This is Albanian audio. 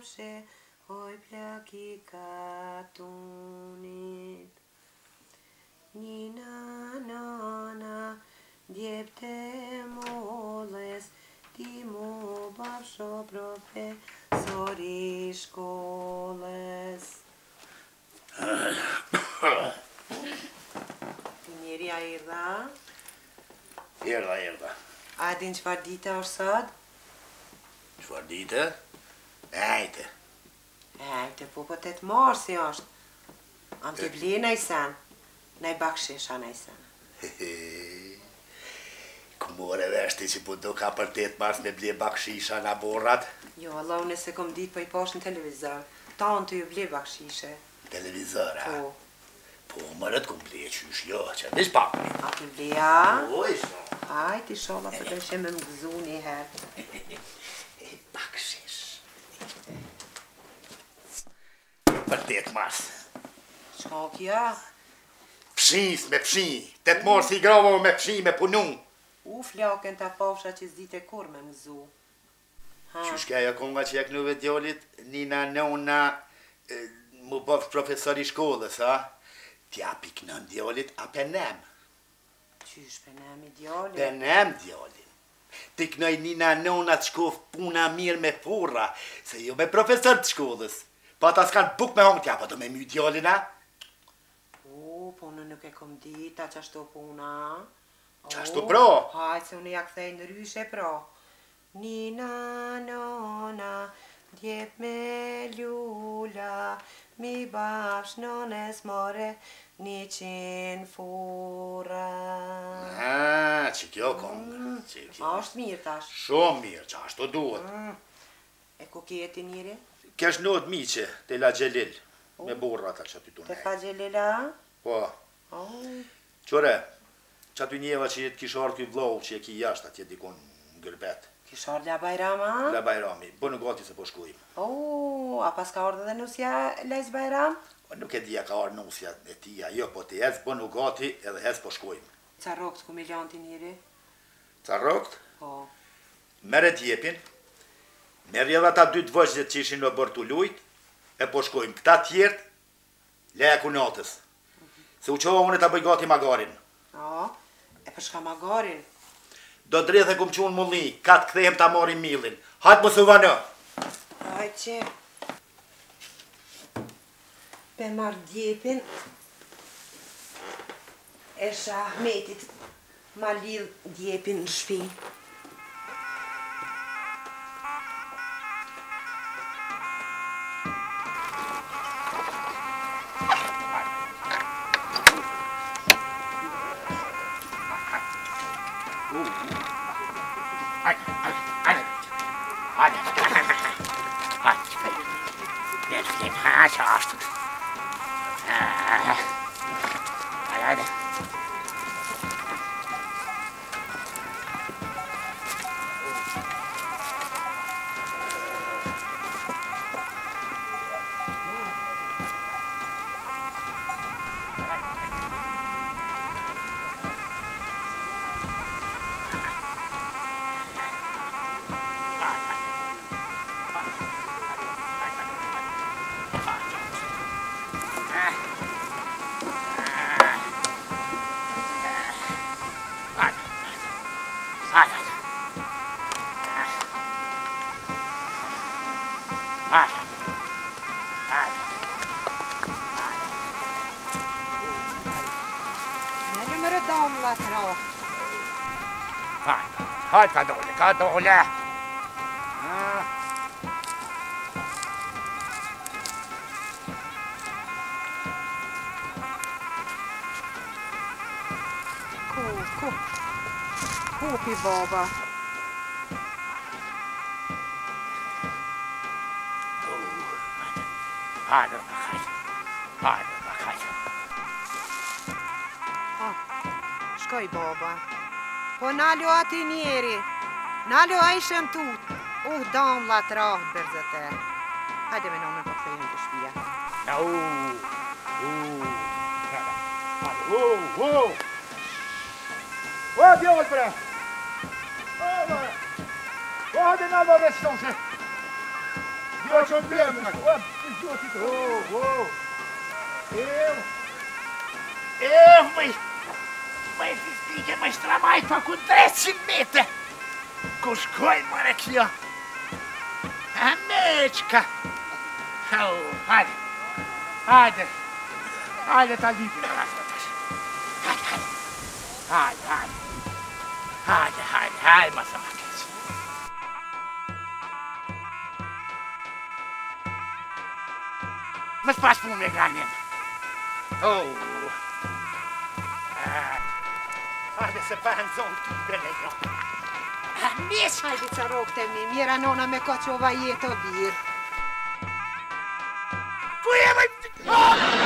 bafshe, hoj plaki katunit. Nina nana, djepte molles, ti mu bafsho profesori shkolles. Njëria erdha? Erdha. A din qëfar dite është sot? Qëfar dite? Ejte. Po të të marsi është. Am të bli najsen. Nej bakshisha najsen. Kumore veshti që po do ka për 8 mars me bli bakshisha na borrat? Jo, Allah, unë se kom dit për i posh në televizor. Ta unë të ju bli bakshishe. Televizor, a? Po. Po, mërët kom bli e qysh, jo, që ndish pak. A të bli, a? Po, isha. Ajt, i shola për të shemë më gëzu një herë. Bakshish. Për 8 mars. Qka kja? Pshinjës me pshinjë. 8 mars i gravo me pshinjë me punu. Flaken të pafsha që s'dite kur me mëzu. Qysh ka jo konga që jaknuve djallit, nina nona, mu bëf profesori shkollës, a? Tja piknon djallit, a penem? Qysh penem i djallit? Penem djallin. Piknoj nina nona të shkof puna mirë me furra, se jo me profesor të shkollës. Pa ta s'kan buk me hongë tja, pa do me my djallin, a? Po në nuk e kom dita qashtu puna. Qashtu pro? Hajtë se unë ja kthej në ryshe pro. Nina nona, djep me ljula, mi bafsh nones more 100 furra. Që kjo konga. A është mirë tash? Shumë mirë, që ashtu duhet. E ku kjeti njëri? Kesh nod miqe, te la Gjelil, me burrat atë që ty tu Te ka Gjelila? Po. Qore, që aty njeva që jetë kishar këj vlau që e ki jashtë atje dikon në gërbet. Kishar La Bajrama? La Bajrami, bënë gati se po shkojmë. A pas ka ardhë dhe nusja Lejz Bajram? Nuk e dhja ka ardhë nusja e tia, jo, po të ecë bënë gati edhe ecë po shkojmë. Ca rokt ku me lanti njëri? Ca rokt? Po. Mere djepin, merë edhe ata 2 vëzhdet që ishin në bërë të lujt, e po shkojmë. Këta tjertë, leja ku natës. Se u qova unë ta bëj gati magarin. E për shka magarin? Do dredhe kum qunë mulli, ka të kthehem ta marim millin. Hajtë më suvano. Hajtë që... Pe marrë djepin... E Shahmetit ma lidh djepin në shpi. Hajt ka dole. Kupi baba. Hajde. Shkoj baba. Po nalo ati njeri. Nalo a ishem tut. Dam la trahë bërzete. Hajde me nëmë për fejnë të shpia. Djallë bre! Hajde në dhe shtonse. Po që të bërë, Măi, fistiche, mă stramai făcut 300 metri. Cu școi, măre, Chio. Amecica. Haide, Talibin, Hai, mă să mă cheți. Mă-ți faci pume, Granin. Haide să panzon tibele, jo. Hajde ca rokte mi, mjera nona me ka qova jetë o birë. Ku je, măi?